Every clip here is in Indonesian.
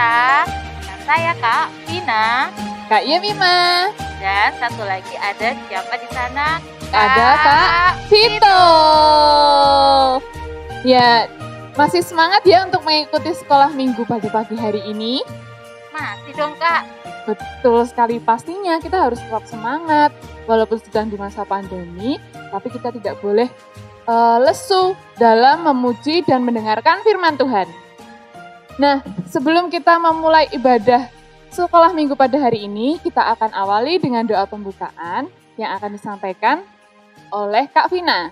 kita. Dengan saya Kak Vina, Kak Yemima, dan satu lagi ada siapa di sana? ada Kak Vito. Ya, masih semangat ya untuk mengikuti sekolah minggu pagi-pagi hari ini? Masih dong Kak. Betul sekali, pastinya kita harus tetap semangat. Walaupun sedang di masa pandemi, tapi kita tidak boleh lesu dalam memuji dan mendengarkan firman Tuhan. Nah, sebelum kita memulai ibadah sekolah minggu pada hari ini, kita akan awali dengan doa pembukaan yang akan disampaikan oleh Kak Vina.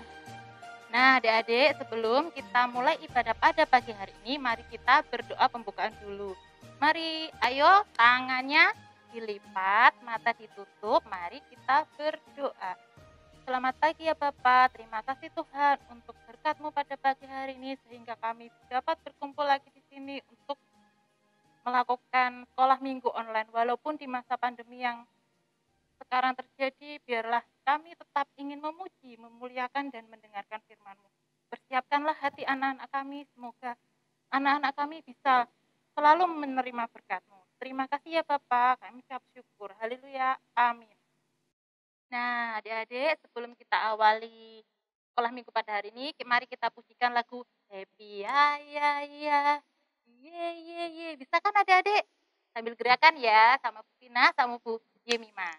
Nah adik-adik, sebelum kita mulai ibadah pada pagi hari ini, mari kita berdoa pembukaan dulu. Mari, ayo tangannya dilipat, mata ditutup, mari kita berdoa. Selamat pagi ya Bapak, terima kasih Tuhan untuk berkat-Mu pada pagi hari ini sehingga kami dapat berkumpul lagi di sini untuk melakukan sekolah minggu online. Walaupun di masa pandemi yang sekarang terjadi, biarlah kami tetap ingin memuji, memuliakan dan mendengarkan firman-Mu. Persiapkanlah hati anak-anak kami, semoga anak-anak kami bisa selalu menerima berkat-Mu. Terima kasih ya Bapak, kami ucap syukur. Haleluya, amin. Nah adik-adik, sebelum kita awali sekolah minggu pada hari ini, mari kita pujikan lagu Happy Ya Ya Ya Ye Ye Ye. Bisa kan adik-adik? Sambil gerakan ya, sama Bu Vina, sama Bu Yemima.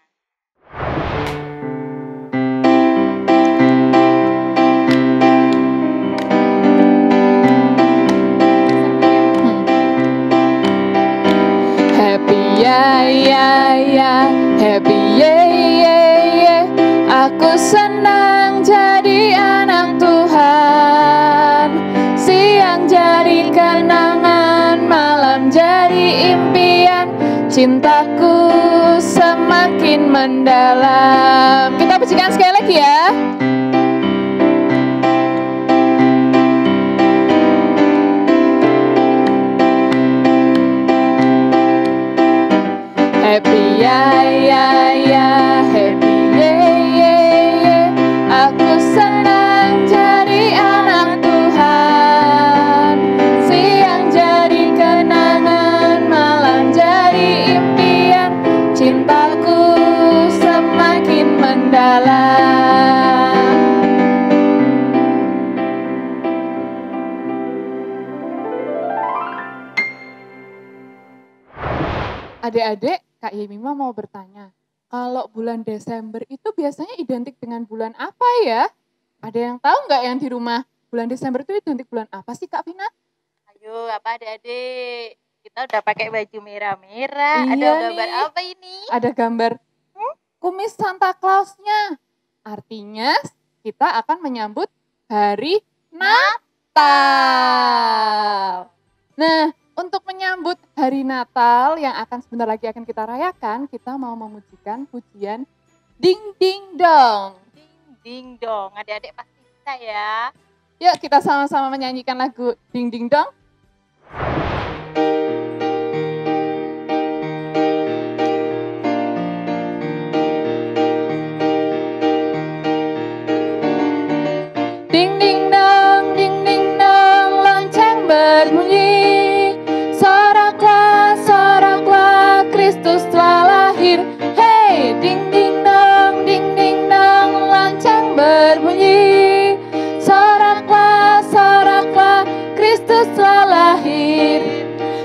Happy ya ya ya, happy ye ye ye. Aku senang jadi anak Tuhan. Siang jadi kenangan, malam jadi impian. Cintaku semakin mendalam. Kita pujikan sekali lagi ya. Happy ya ya ya, happy ye ye ye. Aku senang jadi anak Tuhan. Siang jadi kenangan, malam jadi impian. Cintaku semakin mendalam. Adik-adik, Kak Yemima mau bertanya, kalau bulan Desember itu biasanya identik dengan bulan apa ya? Ada yang tahu nggak yang di rumah? Bulan Desember itu identik bulan apa sih Kak Vina? Ayo apa adik-adik, kita udah pakai baju merah-merah. Iya Ada gambar nih. apa ini? Ada gambar kumis Santa Claus-nya. Artinya kita akan menyambut hari Natal. Nah, untuk menyambut hari Natal yang akan sebentar lagi akan kita rayakan, kita mau memujikan pujian Ding Ding Dong. Ding ding dong, adik-adik pasti bisa ya. Yuk kita sama-sama menyanyikan lagu Ding Ding Dong. Ding ding dong, lonceng berbunyi. Soraklah, soraklah, Kristus telah lahir. Hey, ding ding dong, lonceng berbunyi. Soraklah, soraklah, Kristus telah lahir.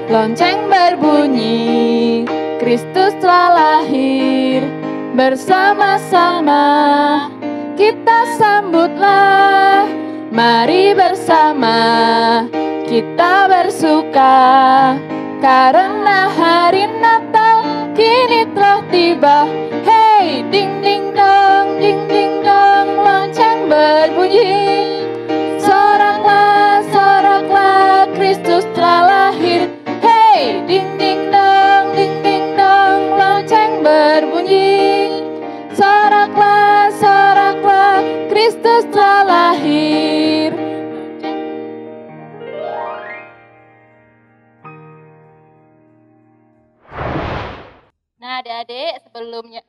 Lonceng berbunyi, Kristus telah lahir. Bersama-sama kita sambutlah, mari bersama kita bersuka, karena hari Natal kini telah tiba. Hey, ding ding dong, lonceng berbunyi. Soraklah, soraklah, Kristus telah lahir. Hey, ding ding dong, lonceng berbunyi. Soraklah, soraklah, Kristus telah lahir. Nah adik-adik,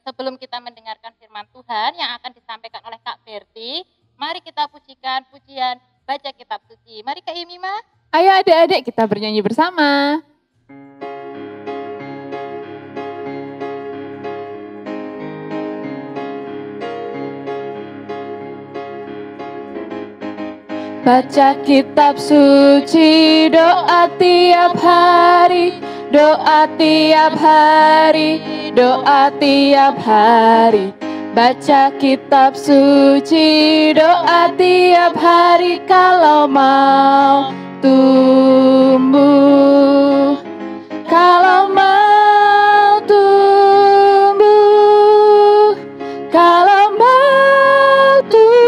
sebelum kita mendengarkan firman Tuhan yang akan disampaikan oleh Kak Berti, mari kita pujikan pujian baca kitab suci. Mari Kak Yemima. Ayo adik-adik kita bernyanyi bersama. Baca kitab suci, doa tiap hari, doa tiap hari, doa tiap hari. Baca kitab suci, doa tiap hari kalau mau tumbuh. Kalau mau tumbuh, kalau mau tumbuh.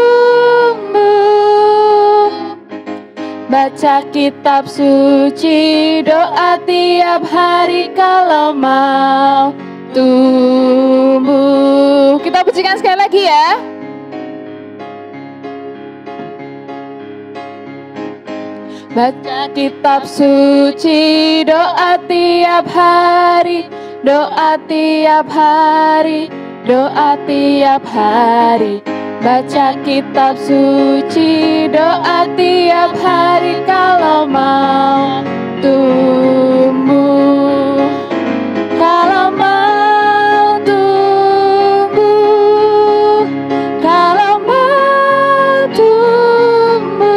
Baca kitab suci, doa tiap hari kalau mau tumbuh. Kita pujikan sekali lagi ya. Baca kitab suci, doa tiap hari, doa tiap hari, doa tiap hari. Baca kitab suci, doa tiap hari kalau mau tumbuh. Kalau mau tumbuh, kalau mau tumbuh.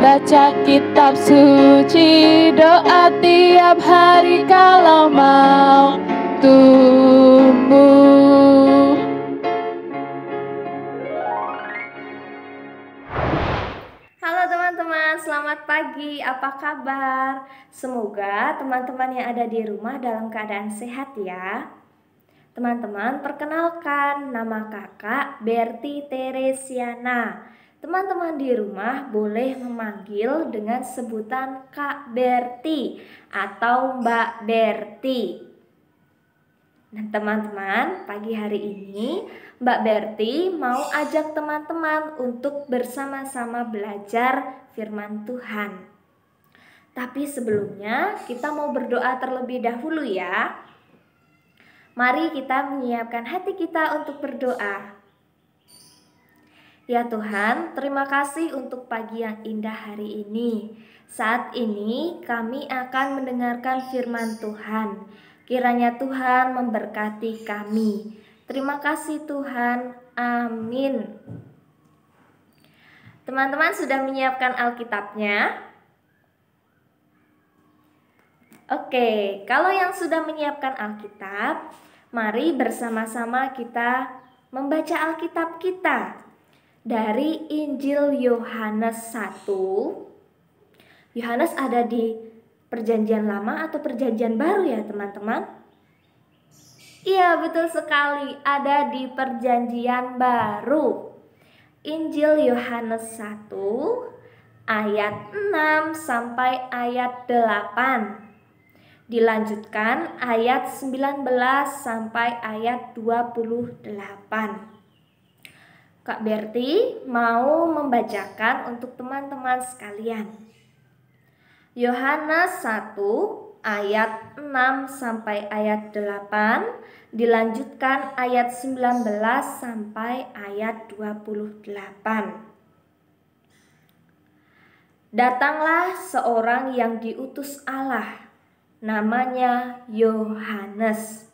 Baca kitab suci, doa tiap hari kalau mau tumbuh. Halo teman-teman, selamat pagi. Apa kabar? Semoga teman-teman yang ada di rumah dalam keadaan sehat ya. Teman-teman, perkenalkan, nama kakak Berti Teresiana. Teman-teman di rumah boleh memanggil dengan sebutan Kak Berti atau Mbak Berti. Nah teman-teman, pagi hari ini Mbak Berti mau ajak teman-teman untuk bersama-sama belajar firman Tuhan. Tapi sebelumnya kita mau berdoa terlebih dahulu ya. Mari kita menyiapkan hati kita untuk berdoa. Ya Tuhan, terima kasih untuk pagi yang indah hari ini. Saat ini kami akan mendengarkan firman Tuhan. Kiranya Tuhan memberkati kami. Terima kasih Tuhan. Amin. Teman-teman sudah menyiapkan Alkitabnya? Oke, kalau yang sudah menyiapkan Alkitab, mari bersama-sama kita membaca Alkitab kita. Dari Injil Yohanes 1. Yohanes ada di Perjanjian Lama atau Perjanjian Baru ya teman-teman? Iya betul sekali, ada di Perjanjian Baru. Injil Yohanes 1 ayat 6 sampai ayat 8. Dilanjutkan ayat 19 sampai ayat 28. Kak Berti mau membacakan untuk teman-teman sekalian. Yohanes 1 ayat 6 sampai ayat 8, dilanjutkan ayat 19 sampai ayat 28. Datanglah seorang yang diutus Allah, namanya Yohanes.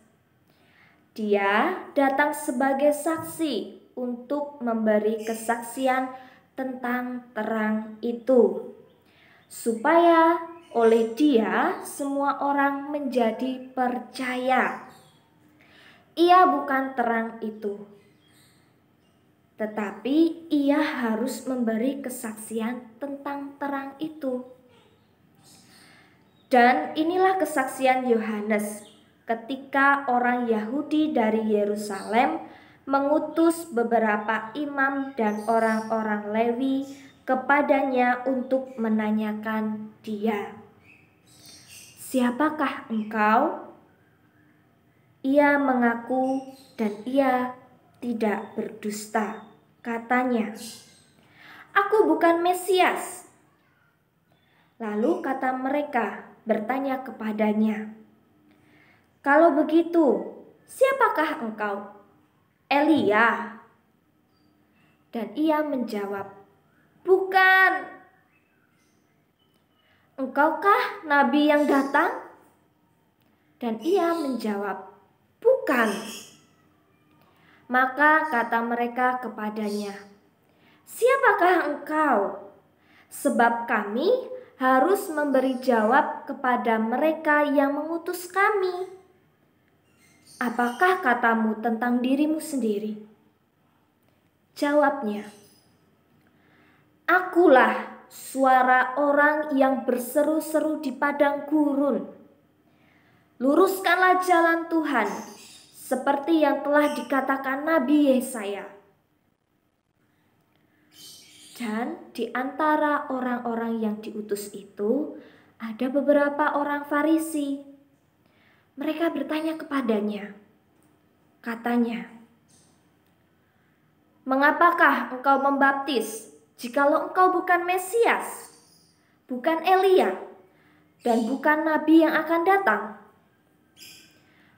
Dia datang sebagai saksi untuk memberi kesaksian tentang terang itu, supaya oleh dia semua orang menjadi percaya. Ia bukan terang itu, tetapi ia harus memberi kesaksian tentang terang itu. Dan inilah kesaksian Yohanes ketika orang Yahudi dari Yerusalem mengutus beberapa imam dan orang-orang Lewi kepadanya untuk menanyakan dia, "Siapakah engkau?" Ia mengaku dan ia tidak berdusta. Katanya, "Aku bukan Mesias." Lalu kata mereka bertanya kepadanya, "Kalau begitu, siapakah engkau? Elia?" Dan ia menjawab, "Bukan." "Engkaukah nabi yang datang?" Dan ia menjawab, "Bukan." Maka kata mereka kepadanya, "Siapakah engkau? Sebab kami harus memberi jawab kepada mereka yang mengutus kami. Apakah katamu tentang dirimu sendiri?" Jawabnya, "Akulah suara orang yang berseru-seru di padang gurun. Luruskanlah jalan Tuhan, seperti yang telah dikatakan Nabi Yesaya." Dan di antara orang-orang yang diutus itu ada beberapa orang Farisi. Mereka bertanya kepadanya. Katanya, "Mengapakah engkau membaptis jikalau engkau bukan Mesias, bukan Elia, dan bukan Nabi yang akan datang?"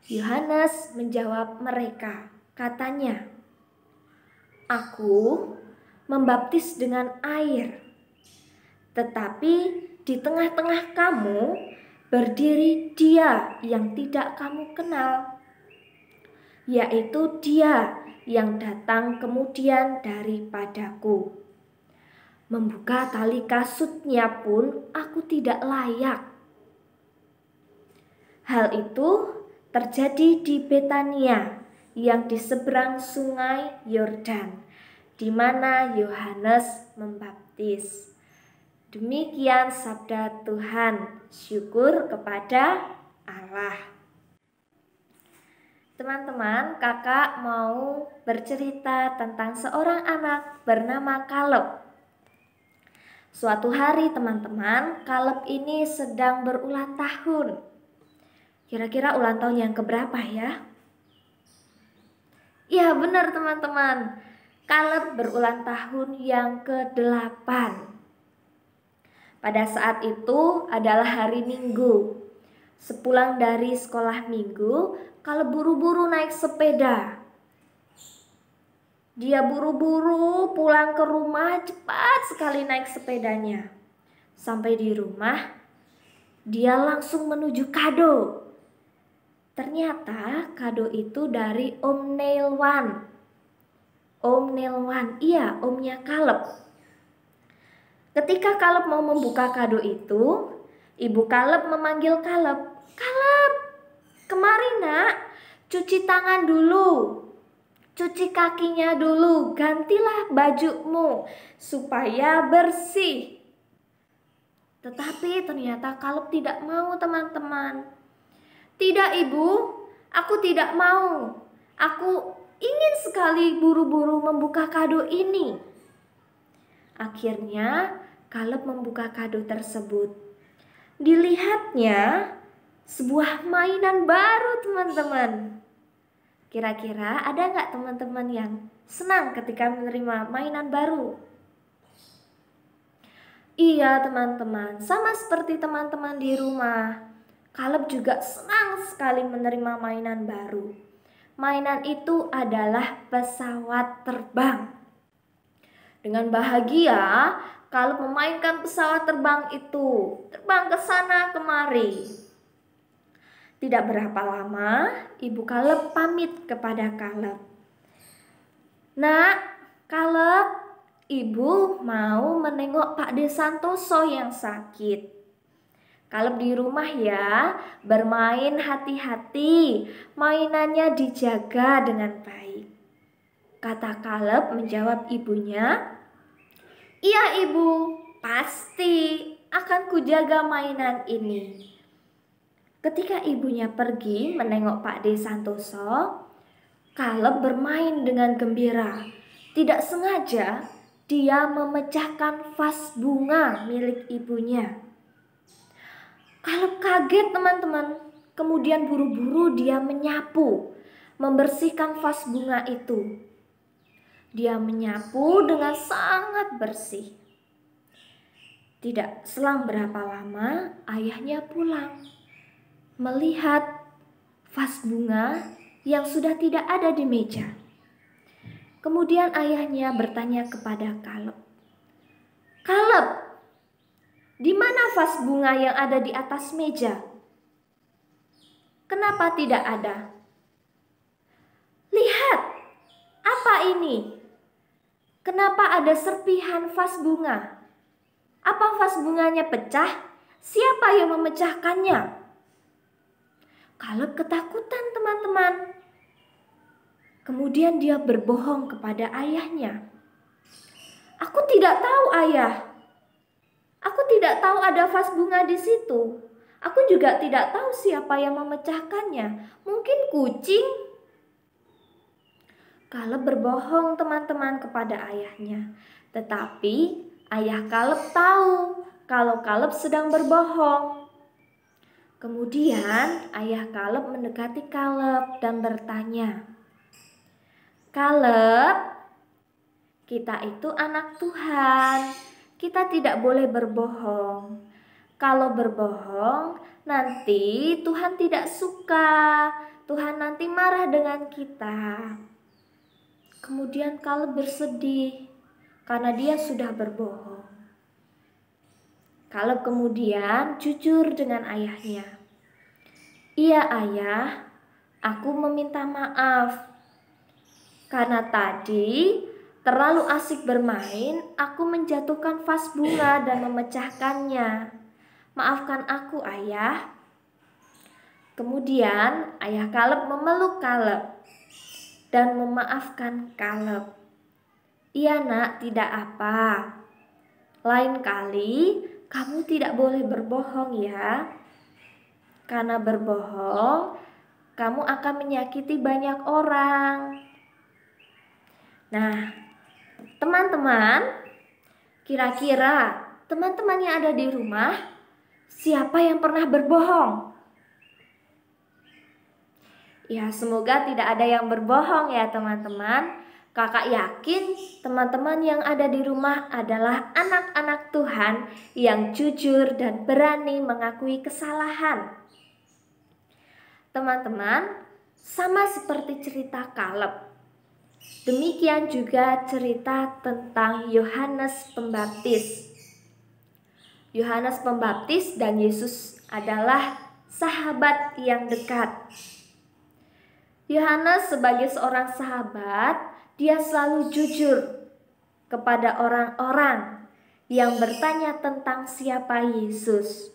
Yohanes menjawab mereka, katanya, "Aku membaptis dengan air, tetapi di tengah-tengah kamu berdiri Dia yang tidak kamu kenal, yaitu Dia yang datang kemudian daripadaku. Membuka tali kasutnya pun aku tidak layak." Hal itu terjadi di Betania yang di seberang sungai Yordan, di mana Yohanes membaptis. Demikian sabda Tuhan. Syukur kepada Allah. Teman-teman, kakak mau bercerita tentang seorang anak bernama Kaleb. Suatu hari teman-teman, Kaleb ini sedang berulang tahun. Kira-kira ulang tahun yang keberapa ya? Ya benar teman-teman, Kaleb berulang tahun yang ke-8. Pada saat itu adalah hari Minggu. Sepulang dari sekolah Minggu, Kaleb buru-buru naik sepeda. Dia buru-buru pulang ke rumah, cepat sekali naik sepedanya. Sampai di rumah, dia langsung menuju kado. Ternyata kado itu dari Om Neilwan. Om Neilwan, iya omnya Kaleb. Ketika Kaleb mau membuka kado itu, ibu Kaleb memanggil Kaleb. "Kaleb, kemari nak, cuci tangan dulu. Cuci kakinya dulu, gantilah bajumu supaya bersih." Tetapi ternyata Kaleb tidak mau teman-teman. "Tidak ibu, aku tidak mau. Aku ingin sekali buru-buru membuka kado ini." Akhirnya Kaleb membuka kado tersebut. Dilihatnya sebuah mainan baru teman-teman. Kira-kira ada nggak teman-teman yang senang ketika menerima mainan baru? Iya teman-teman, sama seperti teman-teman di rumah, Kaleb juga senang sekali menerima mainan baru. Mainan itu adalah pesawat terbang. Dengan bahagia, Kaleb memainkan pesawat terbang itu, terbang ke sana kemari. Tidak berapa lama, ibu Kaleb pamit kepada Kaleb. "Nak, Kaleb, ibu mau menengok Pak De Santoso yang sakit. Kaleb di rumah ya, bermain hati-hati, mainannya dijaga dengan baik." Kata Kaleb menjawab ibunya, "Iya ibu, pasti akan kujaga mainan ini." Ketika ibunya pergi menengok Pak De Santoso, Kaleb bermain dengan gembira. Tidak sengaja dia memecahkan vas bunga milik ibunya. Kaleb kaget teman-teman, kemudian buru-buru dia menyapu, membersihkan vas bunga itu. Dia menyapu dengan sangat bersih. Tidak selang berapa lama, ayahnya pulang, melihat vas bunga yang sudah tidak ada di meja. Kemudian ayahnya bertanya kepada Kaleb, "Kaleb, di mana vas bunga yang ada di atas meja? Kenapa tidak ada?" "Lihat, apa ini?" Kenapa ada serpihan vas bunga? Apa vas bunganya pecah? Siapa yang memecahkannya? Kaleb ketakutan, teman-teman. Kemudian dia berbohong kepada ayahnya. Aku tidak tahu, ayah. Aku tidak tahu ada vas bunga di situ. Aku juga tidak tahu siapa yang memecahkannya. Mungkin kucing. Kaleb berbohong, teman-teman, kepada ayahnya. Tetapi ayah Kaleb tahu kalau Kaleb sedang berbohong. Kemudian ayah Kaleb mendekati Kaleb dan bertanya, Kaleb, kita itu anak Tuhan. Kita tidak boleh berbohong. Kalau berbohong, nanti Tuhan tidak suka. Tuhan nanti marah dengan kita. Kemudian Kaleb bersedih karena dia sudah berbohong. Kaleb kemudian jujur dengan ayahnya. Iya ayah, aku meminta maaf. Karena tadi terlalu asik bermain, aku menjatuhkan vas bunga dan memecahkannya. Maafkan aku ayah. Kemudian ayah Kaleb memeluk Kaleb dan memaafkan Kaleb. Iya nak, tidak apa. Lain kali kamu tidak boleh berbohong ya. Karena berbohong, kamu akan menyakiti banyak orang. Nah, teman-teman, kira-kira teman-teman yang ada di rumah, siapa yang pernah berbohong? Ya, semoga tidak ada yang berbohong ya teman-teman. Kakak yakin teman-teman yang ada di rumah adalah anak-anak Tuhan yang jujur dan berani mengakui kesalahan. Teman-teman, sama seperti cerita Kaleb, demikian juga cerita tentang Yohanes Pembaptis. Yohanes Pembaptis dan Yesus adalah sahabat yang dekat. Yohanes sebagai seorang sahabat, dia selalu jujur kepada orang-orang yang bertanya tentang siapa Yesus.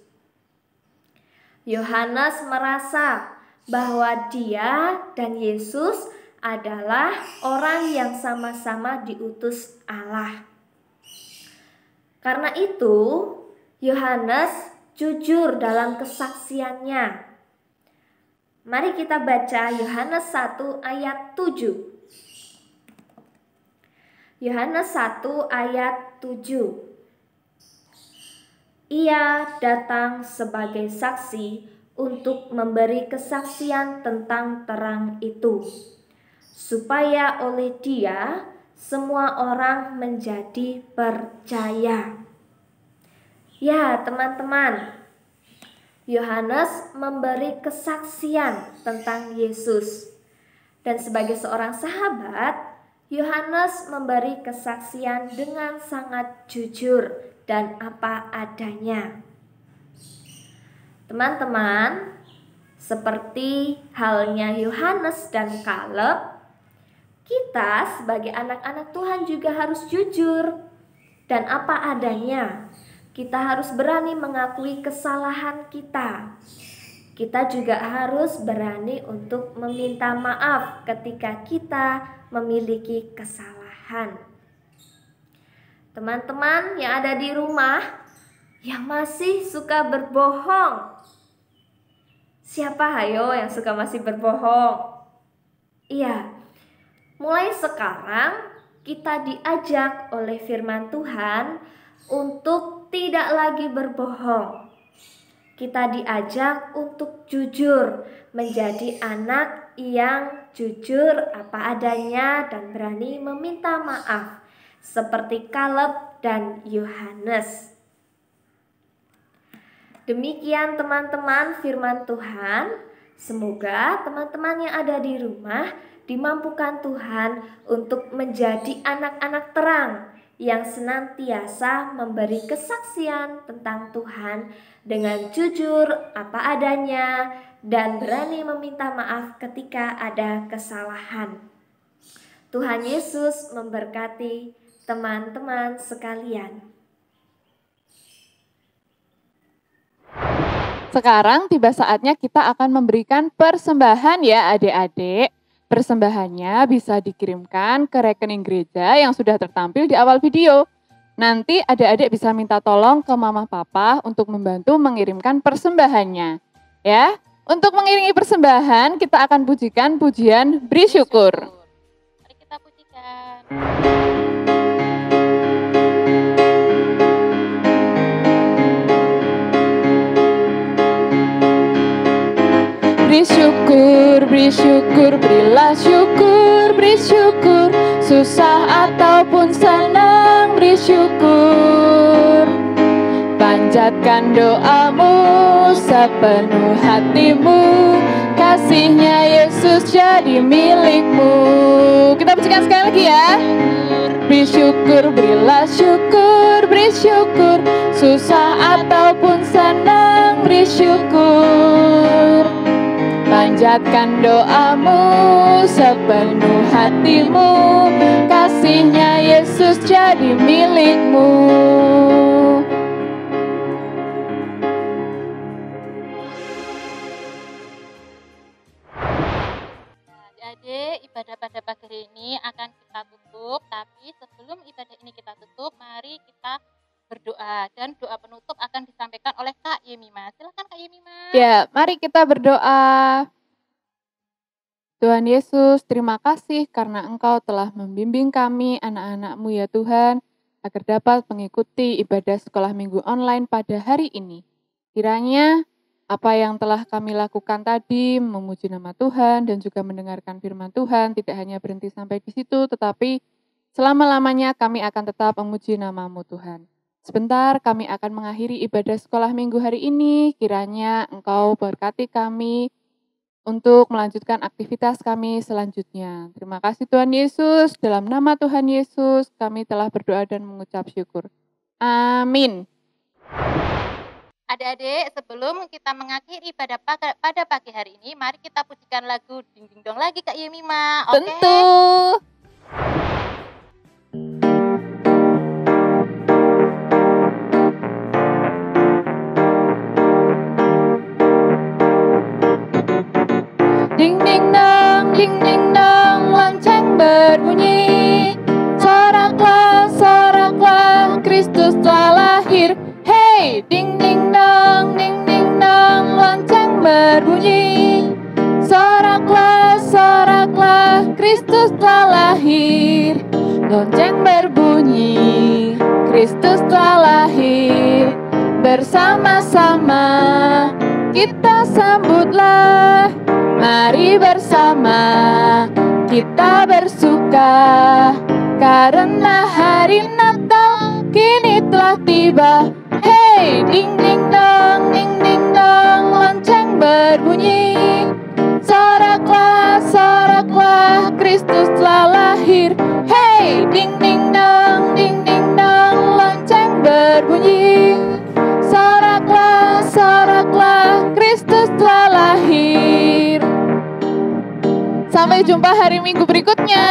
Yohanes merasa bahwa dia dan Yesus adalah orang yang sama-sama diutus Allah. Karena itu, Yohanes jujur dalam kesaksiannya. Mari kita baca Yohanes 1 ayat 7. Yohanes 1 ayat 7. Ia datang sebagai saksi untuk memberi kesaksian tentang terang itu, supaya oleh dia semua orang menjadi percaya. Ya, teman-teman, Yohanes memberi kesaksian tentang Yesus. Dan sebagai seorang sahabat, Yohanes memberi kesaksian dengan sangat jujur dan apa adanya. Teman-teman, seperti halnya Yohanes dan Kaleb, kita sebagai anak-anak Tuhan juga harus jujur dan apa adanya. Kita harus berani mengakui kesalahan kita. Kita juga harus berani untuk meminta maaf ketika kita memiliki kesalahan. Teman-teman yang ada di rumah yang masih suka berbohong, siapa hayo yang suka masih berbohong? Iya, mulai sekarang kita diajak oleh firman Tuhan untuk tidak lagi berbohong. Kita diajak untuk jujur, menjadi anak yang jujur apa adanya dan berani meminta maaf, seperti Kaleb dan Yohanes. Demikian teman-teman firman Tuhan. Semoga teman-teman yang ada di rumah dimampukan Tuhan untuk menjadi anak-anak terang yang senantiasa memberi kesaksian tentang Tuhan dengan jujur apa adanya dan berani meminta maaf ketika ada kesalahan. Tuhan Yesus memberkati teman-teman sekalian. Sekarang tiba saatnya kita akan memberikan persembahan ya adik-adik. Persembahannya bisa dikirimkan ke rekening gereja yang sudah tertampil di awal video. Nanti adik-adik bisa minta tolong ke mama papa untuk membantu mengirimkan persembahannya. Ya, untuk mengiringi persembahan kita akan pujikan pujian beri syukur. Mari kita pujikan. Beri syukur, berilah syukur, beri syukur. Susah ataupun senang, beri syukur. Panjatkan doamu sepenuh hatimu, kasihnya Yesus jadi milikmu. Kita pujikan sekali lagi ya. Beri syukur, berilah syukur, beri syukur. Susah ataupun senang, beri syukur. Panjatkan doamu sepenuh hatimu, kasihnya Yesus jadi milikmu. Adik-adik, ibadah pada pagi hari ini akan kita tutup, tapi sebelum ibadah ini kita tutup, mari kita berdoa, dan doa penutup akan disampaikan oleh Kak Yemima. Silakan Kak Yemima. Ya, mari kita berdoa. Tuhan Yesus, terima kasih karena Engkau telah membimbing kami, anak-anak-Mu ya Tuhan, agar dapat mengikuti ibadah sekolah minggu online pada hari ini. Kiranya apa yang telah kami lakukan tadi, memuji nama Tuhan dan juga mendengarkan firman Tuhan, tidak hanya berhenti sampai di situ, tetapi selama-lamanya kami akan tetap memuji nama-Mu Tuhan. Sebentar kami akan mengakhiri ibadah sekolah minggu hari ini, kiranya Engkau berkati kami untuk melanjutkan aktivitas kami selanjutnya. Terima kasih Tuhan Yesus, dalam nama Tuhan Yesus kami telah berdoa dan mengucap syukur. Amin. Adik-adik, sebelum kita mengakhiri pada pagi hari ini, mari kita pujikan lagu Ding Ding Dong lagi Kak Yemima. Oke? Tentu. Ding ding dong, lonceng berbunyi. Soraklah, Kristus telah lahir. Hey, ding ding dong, lonceng berbunyi. Soraklah, Kristus telah lahir. Lonceng berbunyi, Kristus telah lahir. Bersama-sama kita sambutlah. Mari bersama kita bersuka, karena hari Natal kini telah tiba. Hey, ding ding dong, lonceng berbunyi. Soraklah, Kristus telah lahir. Hey, ding ding dong, lonceng berbunyi. Soraklah, Kristus telah lahir. Sampai jumpa hari Minggu berikutnya.